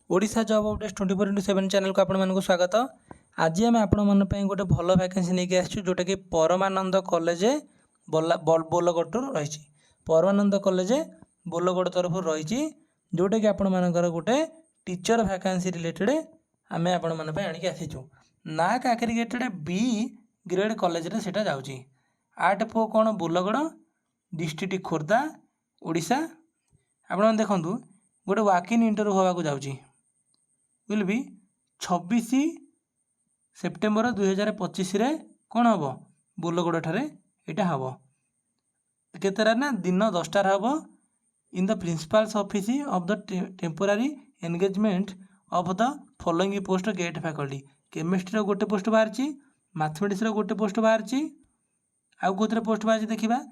Odisha job updates 24/7 channel को आपको स्वागत। आज आम आपण गोटे भल वैकेंसी नहीं आसचु जोटा कि परमानंद कॉलेज बोलगड़ रही। परमानंद कॉलेज बोलगड़ तरफ रही जोटा कि आपण मानकर गोटे टीचर वैकेंसी रिलेटेड आम आपण आनिक आसीचु। नाक एग्रीगेटेड बी ग्रेड कॉलेज रे सेटा जाउची। आठ पो कौन बोलगड़ डिस्ट्रिक्ट खोर्धा ओडिशा। आपण देखंतु गोटे वाक इन इंटरव्यू होगा जाउची विल बी 26 सेप्टेम्बर 2025 रे कौन हम बोलगड़ ठारे यहाँ हम केतरा ना दिन 10टार हम in the principles office of the temporary engagement of the following post gate faculty. Chemistry गोटे पोस्ट बाहर, मैथमेटिक्स गोटे पोस्ट बाहर, आउ कौन पोस्ट बाहर देखा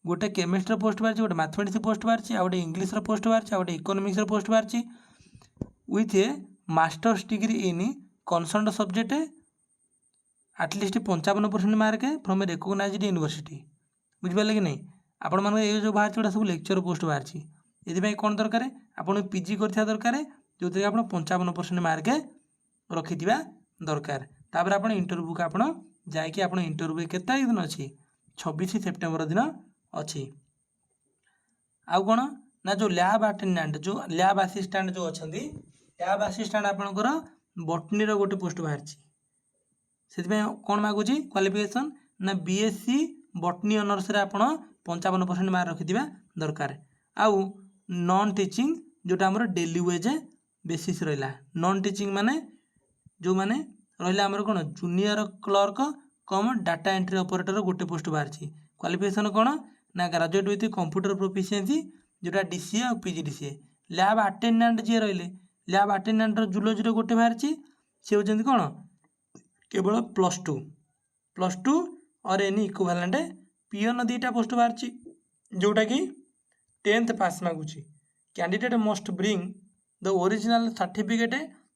गोटे केमिस्ट्री पोस्ट बाहर, गोटे मैथमेटिक्स पोस्ट बाहर, आ गए इंग्लीश पोस्ट बाहर, आ गए इकोनॉमिक्स पोस्ट बाहर with a masters degree in concern subject at least 55% mark from a recognised university. बुझिपारे कि नहीं आपण मान ये जो बाहर सब लेक्चर पोस्ट बाहर ये कौन दरकार आपन पीजी कर दरकार जो थे आप 55% मार्क रखि दरकार। तापर आप इंटरव्यू को आप जाकि आप इंटरव्यू केत तारीख दिन अच्छी 26 सेप्टेम्बर दिन अच्छी। आउ कौन ना जो लैब अटेंडेंट जो लैब असिस्टेंट जो अच्छा लैब असिस्टेंट आपंकर बटनी गोटे पोस्ट बाहर से कौन मागुच क्वालिफिकेशन ना बीएससी बटनी ऑनर्स रे आप 55% मार्क रखि दरकार। आउ नॉन टीचिंग जोटा आमर डेली वेज बेसिस रहा। नॉन टीचिंग माने जो माने रहा आमर कौन जूनियर क्लर्क कम डाटा एंट्री ऑपरेटर गोटे पोस्ट बाहर। क्वालिफिकेशन कौन ना ग्रेजुएट विथ कंप्यूटर प्रोफिशिएंसी जोटा डीसीए और पीजीडीसीए। लैब अटेंडेंट जी रही लैब अटेंडेंट जूलॉजी गोटे बाहर सी होती कौन केवल +2 और एनी इक्विवेलेंट पियन 2टा पोस्ट बाहर जोटा कि 10th पास मागुची। Candidate must bring the original certificate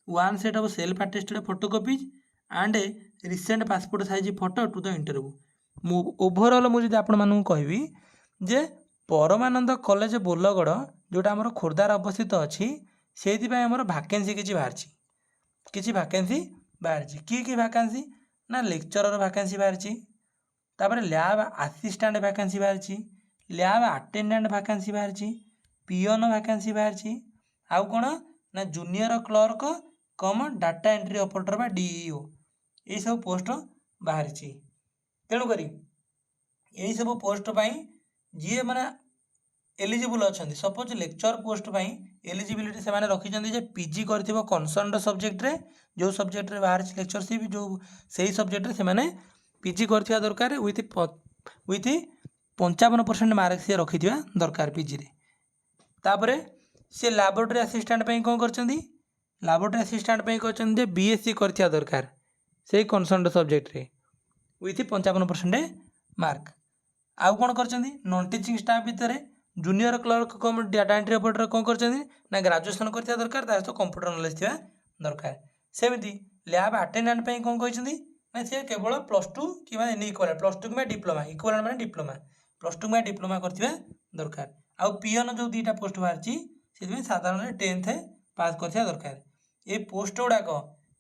1 set of self attested photocopies and a recent passport size photo to the interview. Overall मुझे आपको कहबी जे परमानंद कॉलेज बोलगड़ जोटा आमर खोर्धार अवस्थित अच्छी से आमर वैकेंसी किसी बाहर कि वैकेंसी ना लेक्चरर वैकेंसी बाहर, तापर लैब असिस्टेंट वैकेंसी बाहर, लैब अटेंडेंट वैकेंसी बाहर, पियन वैकेंसी बाहर, आउ कौन ना जूनियर क्लर्क कम डाटा एंट्री ऑपरेटर बा डीईओ ये सब पोस्ट बाहर। तेणुक यही सब पोस्ट जी मैंने एलिजिबल अच्छा सपोज लेक्चर पोस्ट एलिजिबिलिटी से रखी पीजी कर कनसर्न सब्जेक्ट रे जो सब्जेक्ट रे बाहर लेक्चरशिप जो सही सब्जेक्ट रे से पीजी कर दरकार विथ 55% मार्क से रखि दरकार पीजी रे। तापर से लैबोरेटरी असिस्टेंट कौन कर लैबोरेटरी असिस्टेंट कर बीएससी कर दरकार से कनसर्न सब्जेक्ट रे विथ 55% मार्क। आउ कौन कर नॉन टीचिंग स्टाफ भितर जूनियर क्लर्क कम डाटा एंट्री ऑपरेटर कौन कर ना ग्रेजुएशन कर दरकार तो कंप्यूटर नॉलेज थी दरकार। सेमती लैब अटेंडेंट कौन कहते ना सी केवल +2 कि इक्वालेंट +2 कि डिप्लोमा इक्वालेंट माने डिप्लोमा +2 कि डिप्लोमा कर दरकार। आउ पियन जो 2टा पोस्ट बाहर से साधारण 10th पास कर दरकार। ये पोस्ट गुड़ाक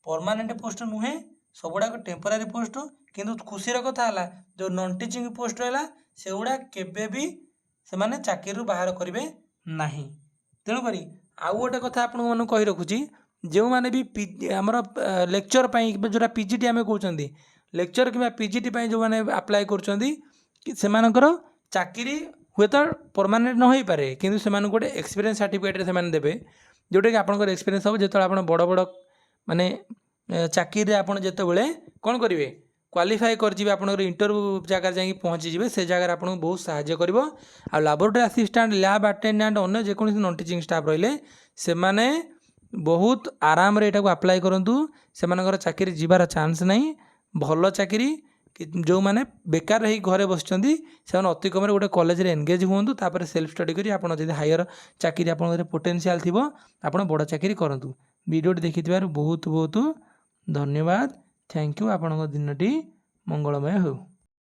परमानेंट पोस्ट नुहे सब गुड़ाक टेम्पोरारी पोस्ट किंतु खुशीर कथा है जो नॉन टीचिंग पोस्ट रहा से गुड़ा केबे भी से चाकरी बाहर करेंगे ना। तेणुक आउ गोटे कथा आपको कही रखुची जो मैंने भी आमर लेक्चर जोटा पीजीटी आम कहते लेक्चर कि पीजीटी जो मैंने अप्लाई कर चाकरी हुए तो परमानेंट न हो पारे किंतु से गोटे एक्सपीरियंस सर्टिफिकेट से देवे जोटा कि आपंकर एक्सपीरियंस हम जो आप बड़ बड़ माने चाकरी आप जिते कौन करेंगे क्वालिफाई कर आप इंटरव्यू जगह जाकि पहुँची से जगह आपको बहुत साहाय्य कर। लैबोरेटरी असिस्टेंट लैब अटेंडेंट अन्य जेको नॉन टीचिंग स्टाफ रहिले से माने बहुत आराम रे एटा को अप्लाई करंतु से चाकरी जीवार चांस नहीं। भल चाकरी जो मैंने बेकार रही घरे बसचंदी से अति कम गोटे कॉलेज रे एंगेज हुंतु तापर सेल्फ स्टडी करी आपण जदि हायर चाकरी आपण पोटेंशियल थिबो आपण बड़ चाकरी करंतु। वीडियो देखिथिबार बहुत बहुत धन्यवाद। Thank you. आपन दिनटी मंगलमय हो।